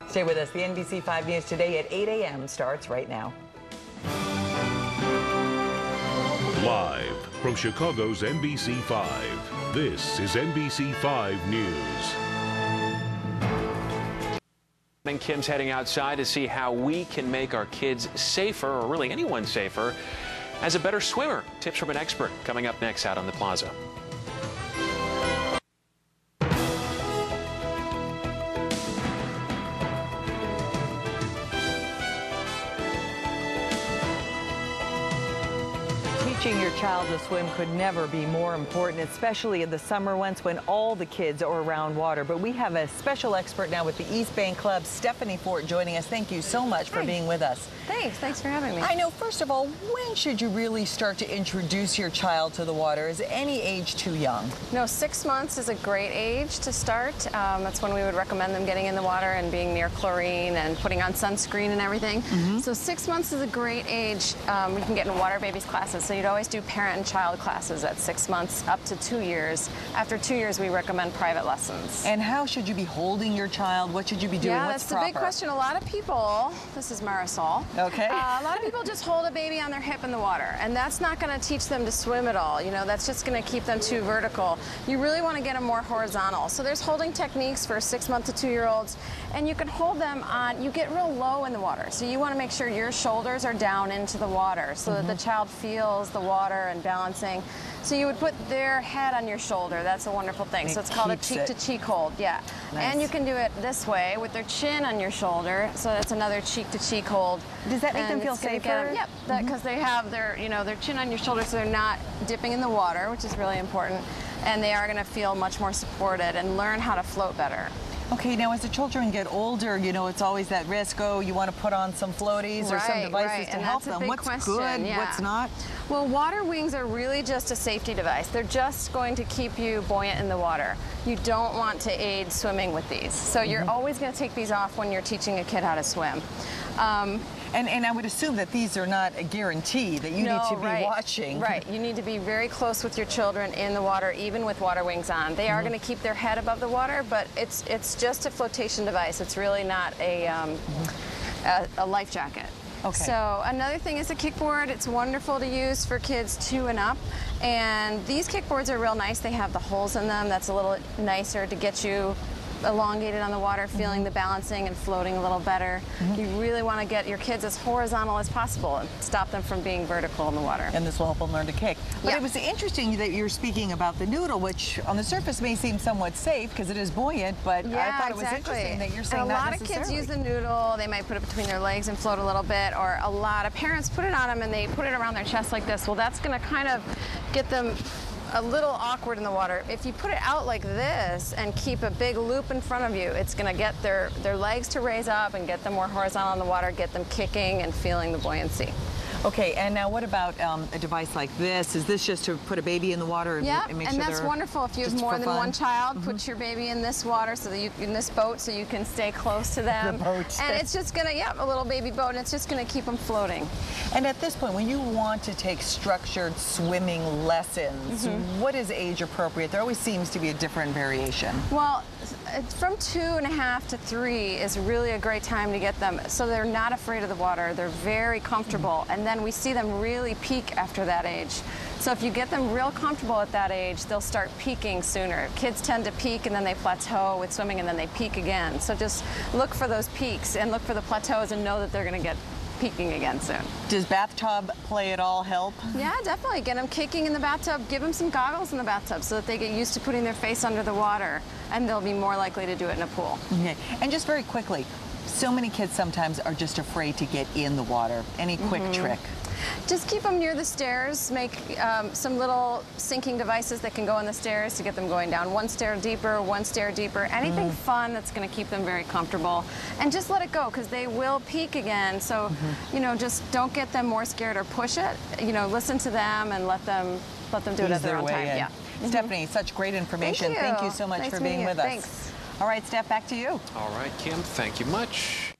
Stay with us. The NBC 5 News Today at 8 a.m. starts right now. Live from Chicago's NBC 5, this is NBC 5 News. And Kim's heading outside to see how we can make our kids safer, or really anyone safer, as a better swimmer. Tips from an expert coming up next out on the plaza. Teaching your child to swim could never be more important, especially in the summer months when all the kids are around water. But we have a special expert now with the East Bank Club, Steffani Fort, joining us. Thank you so much for being with us. Thanks for having me. I know, first of all, when should you really start to introduce your child to the water? Is any age too young? No, 6 months is a great age to start. That's when we would recommend them getting in the water and being near chlorine and putting on sunscreen and everything. So 6 months is a great age. You can get in water babies classes, so you'd always do parent and child classes at 6 months up to 2 years. After 2 years, we recommend private lessons. And how should you be holding your child? What should you be doing? Yeah, What's that's the big question. A lot of people, this is Marisol. Okay. A lot of people just hold a baby on their hip in the water, and that's not going to teach them to swim at all. You know, that's just going to keep them too vertical. You really want to get them more horizontal. So there's holding techniques for 6 month to 2 year olds, and you can hold them on, you get real low in the water. So you want to make sure your shoulders are down into the water so that the child feels the water and balancing. So you would put their head on your shoulder. That's a wonderful thing. So it's called a cheek-to-cheek hold. Yeah. Nice. And you can do it this way with their chin on your shoulder. So that's another cheek-to-cheek hold. Does that make them feel safer? Yep. Because they have their, their chin on your shoulder, so they're not dipping in the water, which is really important. And they are going to feel much more supported and learn how to float better. Okay, now as the children get older, it's always that risk. Oh, you want to put on some floaties or some devices to help them. What's good, what's not? Well, water wings are really just a safety device. They're just going to keep you buoyant in the water. You don't want to aid swimming with these. So you're always going to take these off when you're teaching a kid how to swim. And I would assume that these are not a guarantee, that you need to be watching. Right. You need to be very close with your children in the water, even with water wings on. They are going to keep their head above the water, but it's just a flotation device. It's really not a life jacket. Okay. So another thing is a kickboard. It's wonderful to use for kids 2 and up. And these kickboards are real nice. They have the holes in them. That's a little nicer to get you elongated on the water, feeling the balancing and floating a little better. You really want to get your kids as horizontal as possible and stop them from being vertical in the water. And this will help them learn to kick. But it was interesting that you're speaking about the noodle, which on the surface may seem somewhat safe because it is buoyant, but I thought it was interesting that you're saying and not necessarily. A lot of kids use the noodle. They might put it between their legs and float a little bit, or a lot of parents put it on them and they put it around their chest like this. Well, that's going to kind of get them a little awkward in the water. If you put it out like this and keep a big loop in front of you, it's going to get their legs to raise up and get them more horizontal in the water, get them kicking and feeling the buoyancy. Okay, and now what about a device like this? Is this just to put a baby in the water and make sure that's wonderful. If you have more than one child, put your baby in this water so that in this boat so you can stay close to them. The boat. And it's just going to, a little baby boat, and it's just going to keep them floating. And at this point, when you want to take structured swimming lessons, what is age appropriate? There always seems to be a different variation. Well, from 2.5 to 3 is really a great time to get them so they're not afraid of the water. They're very comfortable, and then we see them really peak after that age. So if you get them real comfortable at that age, they'll start peaking sooner. Kids tend to peak and then they plateau with swimming and then they peak again. So just look for those peaks and look for the plateaus and know that they're going to get peaking again soon. Does bathtub play at all help? Yeah, definitely. Get them kicking in the bathtub. Give them some goggles in the bathtub so that they get used to putting their face under the water, and they'll be more likely to do it in a pool. Okay. And just very quickly, so many kids sometimes are just afraid to get in the water. Any quick trick? Just keep them near the stairs. Make some little sinking devices that can go on the stairs to get them going down one stair deeper, one stair deeper. Anything fun that's going to keep them very comfortable. And just let it go, because they will peak again. So, just don't get them more scared or push it. Listen to them and let them do it at their own time. Yeah. Steffani, such great information. Thank you so much for being with us. Thanks. All right, Steph, back to you. All right, Kim, thank you much.